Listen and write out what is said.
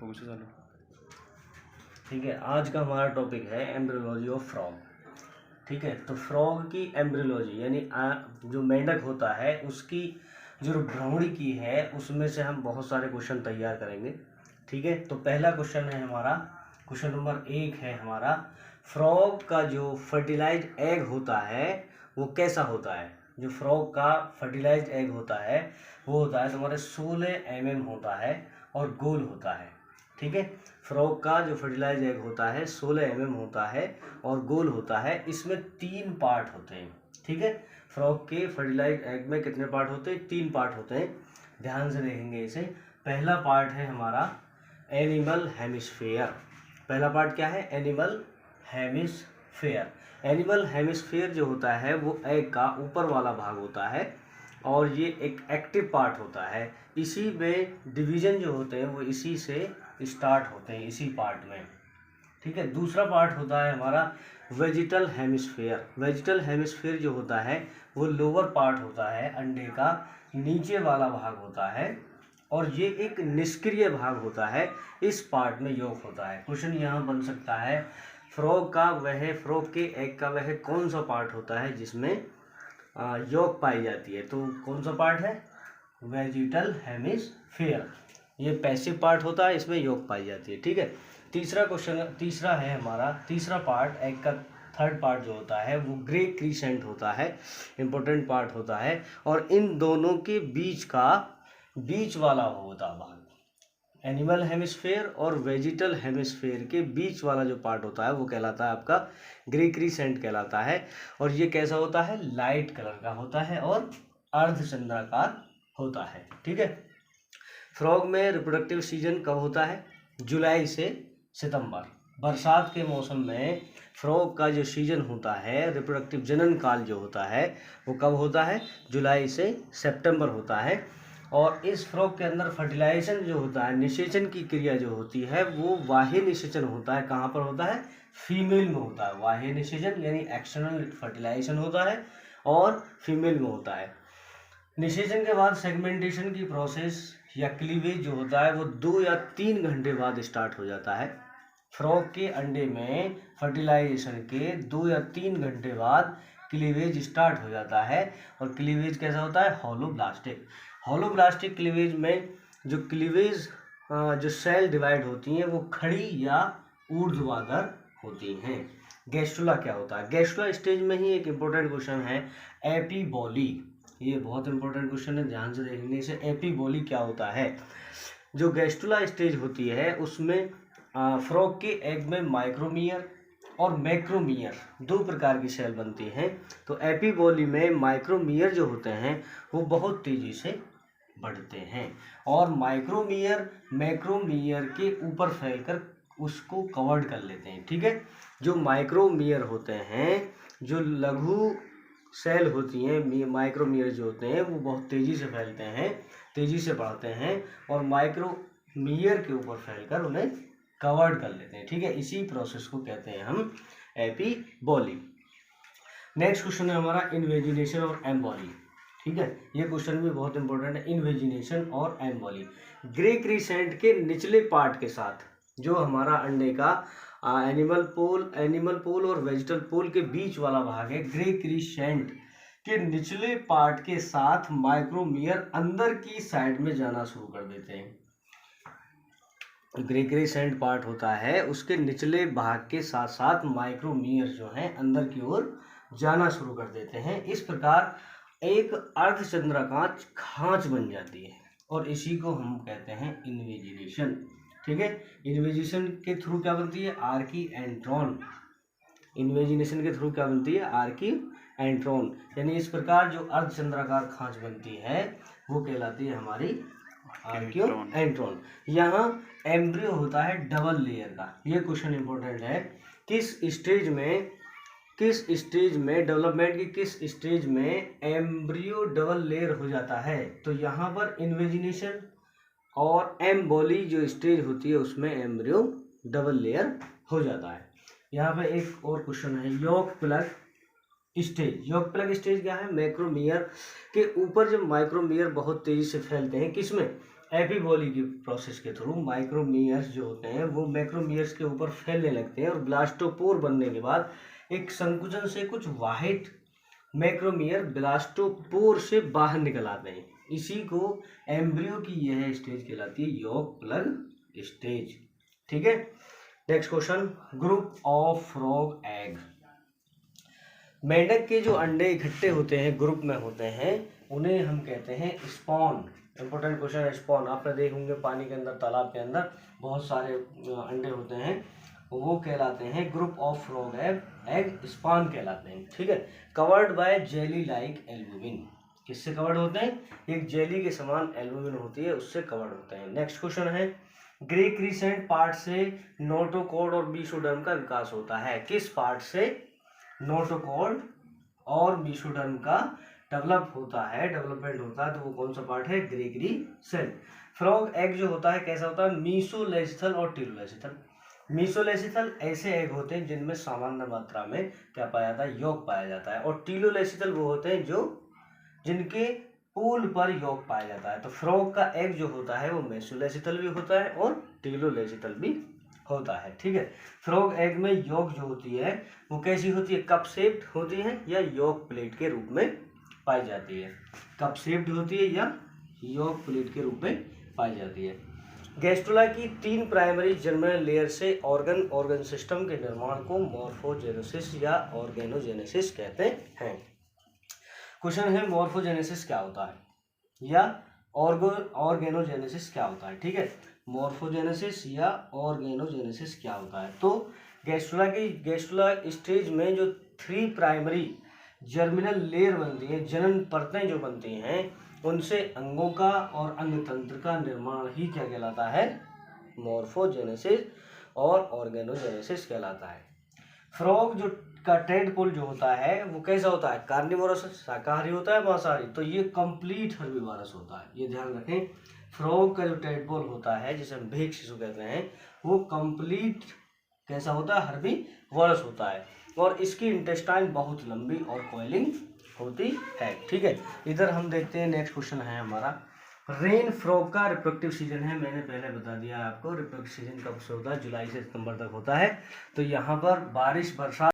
तो चालू। ठीक है, आज का हमारा टॉपिक है एम्ब्रियोलॉजी ऑफ फ्रॉग। ठीक है, तो फ्रॉग की एम्ब्रियोलॉजी यानी जो मेंढक होता है उसकी जो भ्रूण की है उसमें से हम बहुत सारे क्वेश्चन तैयार करेंगे। ठीक है, तो पहला क्वेश्चन है हमारा, क्वेश्चन नंबर 1 है हमारा, फ्रॉग का जो फर्टिलाइज एग होता है वो कैसा होता है। जो फ्रॉग का फर्टिलाइज एग होता है वो होता है तुम्हारे 16 mm होता है और गोल होता है। ठीक है, फ्रॉग का जो फर्टिलाइज एग होता है 16 mm होता है और गोल होता है। इसमें 3 पार्ट होते हैं। ठीक है, फ्रॉग के फर्टिलाइज एग में कितने पार्ट होते हैं? 3 पार्ट होते हैं। ध्यान से देखेंगे इसे। पहला पार्ट है हमारा एनिमल हेमिस्फेयर। पहला पार्ट क्या है? Animal hemisphere. एनिमल हेमिस्फेयर जो होता है वो एग का ऊपर वाला भाग होता है और ये एक एक्टिव पार्ट होता है। इसी में डिवीजन जो होते हैं वो इसी से स्टार्ट होते हैं, इसी पार्ट में। ठीक है, दूसरा पार्ट होता है हमारा वेजिटल हेमिस्फेयर। वेजिटल हेमिस्फेयर जो होता है वो लोअर पार्ट होता है, अंडे का नीचे वाला भाग होता है और ये एक निष्क्रिय भाग होता है। इस पार्ट में यॉक होता है। क्वेश्चन यहाँ बन सकता है, फ्रॉग के एग का वह कौन सा पार्ट होता है जिसमें यॉक पाई जाती है? तो कौन सा पार्ट है? Vegetal hemisphere. ये पैसिव पार्ट होता है, इसमें यॉक पाई जाती है। ठीक है, तीसरा क्वेश्चन, तीसरा है हमारा, तीसरा पार्ट एग का थर्ड पार्ट जो होता है वो ग्रे क्रीसेंट होता है, इंपॉर्टेंट पार्ट होता है। और इन दोनों के बीच का बीच वाला होता भाग, एनिमल हेमिस्फेयर और वेजिटल हेमिस्फेयर के बीच वाला जो पार्ट होता है वो कहलाता है आपका ग्रे क्रीसेंट कहलाता है। और ये कैसा होता है? लाइट कलर का होता है और अर्धचंद्राकार होता है। ठीक है, फ्रॉग में रिप्रोडक्टिव सीजन कब होता है? जुलाई से सितंबर। बरसात के मौसम में फ्रॉग का जो सीजन होता है, रिप्रोडक्टिव जनन काल जो होता है वो कब होता है? जुलाई से सितंबर होता है। और इस फ्रॉग के अंदर फर्टिलाइजेशन जो होता है, निषेचन की क्रिया जो होती है वो बाह्य निषेचन होता है। कहाँ पर होता है? फीमेल में होता है। बाह्य निषेचन यानी एक्सटर्नल फर्टिलाइजेशन होता है और फीमेल में होता है। निषेचन के बाद सेगमेंटेशन की प्रोसेस या क्लीवेज जो होता है वो 2 या 3 घंटे बाद स्टार्ट हो जाता है। फ्रॉग के अंडे में फर्टिलाइजेशन के 2 या 3 घंटे बाद क्लीवेज स्टार्ट हो जाता है। और क्लीवेज कैसा होता है? हॉलोब्लास्टिक। हॉलोब्लास्टिक क्लीवेज में जो क्लीवेज जो सेल डिवाइड होती हैं वो खड़ी या ऊर्ध्वाधर होती हैं। गैस्ट्रुला क्या होता है? गैस्ट्रुला स्टेज में ही एक इम्पोर्टेंट क्वेश्चन है एपीबॉली। ये बहुत इंपॉर्टेंट क्वेश्चन है, ध्यान से देखने से। एपीबॉली क्या होता है? जो गैस्ट्रुला स्टेज होती है उसमें फ्रॉग के एग में माइक्रोमियर और मैक्रोमियर 2 प्रकार की सेल बनती हैं। तो एपीबॉली में माइक्रोमियर जो होते हैं वो बहुत तेजी से बढ़ते हैं और माइक्रोमियर मैक्रोमियर के ऊपर फैलकर उसको कवर्ड कर लेते हैं। ठीक है, जो माइक्रोमियर होते हैं, जो लघु सेल होती हैं, माइक्रोमियर जो होते हैं वो बहुत तेज़ी से फैलते हैं, तेज़ी से बढ़ते हैं और माइक्रोमियर के ऊपर फैलकर उन्हें कवर्ड कर लेते हैं। ठीक है, इसी प्रोसेस को कहते हैं हम एपीबॉली। नेक्स्ट क्वेश्चन है हमारा इन्वेजिनेशन और एम्बॉली। ठीक है, ये क्वेश्चन भी बहुत इंपॉर्टेंट है, इन्वेजिनेशन और एम्बॉली। ग्रे क्रीसेंट के निचले पार्ट के साथ जो हमारा अंडे का एनिमल पोल और वेजिटल पोल के बीच वाला भाग है, ग्रे क्रीसेंट के निचले पार्ट के साथ माइक्रोमियर अंदर की साइड में जाना शुरू कर देते हैं। ग्रे क्रीसेंट पार्ट होता है उसके निचले भाग के साथ साथ माइक्रोमियर जो है अंदर की ओर जाना शुरू कर देते हैं। इस प्रकार एक अर्धचंद्राकार खांच बन जाती है और इसी को हम कहते हैं इन्वेजिनेशन। ठीक है, इन्वेजिनेशन के थ्रू क्या बनती है? Archie enteron. इन्वेजिनेशन के थ्रू क्या बनती है? Archie enteron. यानी इस प्रकार जो अर्धचंद्राकार खांच बनती है वो कहलाती है हमारी आर्कियो एंट्रॉन। यहाँ एम्ब्रियो होता है डबल लेयर का। ये क्वेश्चन इंपॉर्टेंट है, किस स्टेज में डेवलपमेंट की किस स्टेज में एम्ब्रियो डबल लेयर हो जाता है? तो यहाँ पर इन्वेजिनेशन और एम्बॉली जो स्टेज होती है उसमें एम्ब्रियो डबल लेयर हो जाता है। यहाँ पे एक और क्वेश्चन है, yolk plug stage. Yolk plug stage क्या है? मैक्रोमियर के ऊपर जब माइक्रोमियर बहुत तेजी से फैलते हैं, किसमें? एपिबॉली की प्रोसेस के थ्रू माइक्रोमियर्स जो होते हैं वो मैक्रोमियर्स के ऊपर फैलने लगते हैं और ब्लास्टोपोर बनने के बाद एक संकुचन से कुछ वाहित मैक्रोमियर ब्लास्टोपोर से बाहर निकल आते हैं। इसी को एम्ब्रियो की यह स्टेज कहलाती है यॉक प्लग स्टेज। ठीक है, next question, group of frog egg. मेंढक के जो अंडे इकट्ठे होते हैं, ग्रुप में होते हैं, उन्हें हम कहते हैं स्पॉन। इंपॉर्टेंट क्वेश्चन है स्पॉन। आपने देखे होंगे पानी के अंदर, तालाब के अंदर बहुत सारे अंडे होते हैं, वो कहलाते हैं group of frog egg, spawn कहलाते हैं। ठीक है, covered by jelly like albumin. किससे कवर्ड होते हैं? एक जेली के समान एल्बुमिन होती है, उससे कवर्ड होते हैं। नेक्स्ट क्वेश्चन है, ग्रे क्रीसेंट पार्ट से नोटोकॉर्ड और मेसोडर्म का विकास होता है। किस पार्ट से नोटोकॉर्ड और मेसोडर्म का डेवलपमेंट होता है, तो वो कौन सा पार्ट है? Gregory cell. फ्रॉग एग जो होता है कैसा होता है? मीसोलेसिथल और टीलोलेसिथल। मीसोलेसिथल ऐसे एग होते हैं जिनमें सामान्य मात्रा में क्या पाया जाता है? यॉक पाया जाता है। और टीलोलेसिथल वो होते हैं जिनके पूल पर यॉक पाया जाता है। तो फ्रॉग का एग जो होता है वो मेसोलेसिथल भी होता है और टीलोलेसिथल भी होता है। ठीक है, फ्रॉग एग में यॉक जो होती है वो कैसी होती है? कप शेप्ड होती है या यॉक प्लेट के रूप में पाई जाती है? कप शेप्ड होती है या यॉक प्लेट के रूप में पाई जाती है। गैस्ट्रोला की 3 प्राइमरी जर्मिनल लेयर से ऑर्गन सिस्टम के निर्माण को मॉर्फोजेनेसिस या ऑर्गेनोजेनेसिस कहते हैं। क्वेश्चन है, मॉर्फोजेनेसिस क्या होता है या ऑर्गेनोजेनेसिस क्या होता है? ठीक है, मॉर्फोजेनेसिस या ऑर्गेनोजेनेसिस क्या होता है? तो गैस्ट्रोला स्टेज में जो 3 प्राइमरी जर्मिनल लेयर बनती है, जनन परतें जो बनती हैं, उनसे अंगों का और अंग तंत्र का निर्माण ही क्या कहलाता है? मॉर्फोजेनेसिस और ऑर्गेनोजेनेसिस कहलाता है। फ्रॉग जो का टेडपोल जो होता है वो कैसा होता है? कार्निवोरस, शाकाहारी होता है, मांसाहारी? तो ये कंप्लीट हर्बीवोरस होता है, ये ध्यान रखें। फ्रॉग का जो टेडपोल होता है, जिसे हम भेक शिशु कहते हैं, वो कंप्लीट कैसा होता है? हर्बीवोरस होता है। और इसकी इंटेस्टाइन बहुत लंबी और कॉइलिंग होती है। ठीक है, इधर हम देखते हैं, नेक्स्ट क्वेश्चन है हमारा, रेन फ्रॉग का रिप्रोडक्टिव सीजन है। मैंने पहले बता दिया आपको, रिप्रोडक्टिव सीजन कब से होता है? जुलाई से सितंबर तक होता है। तो यहाँ पर बारिश, बरसात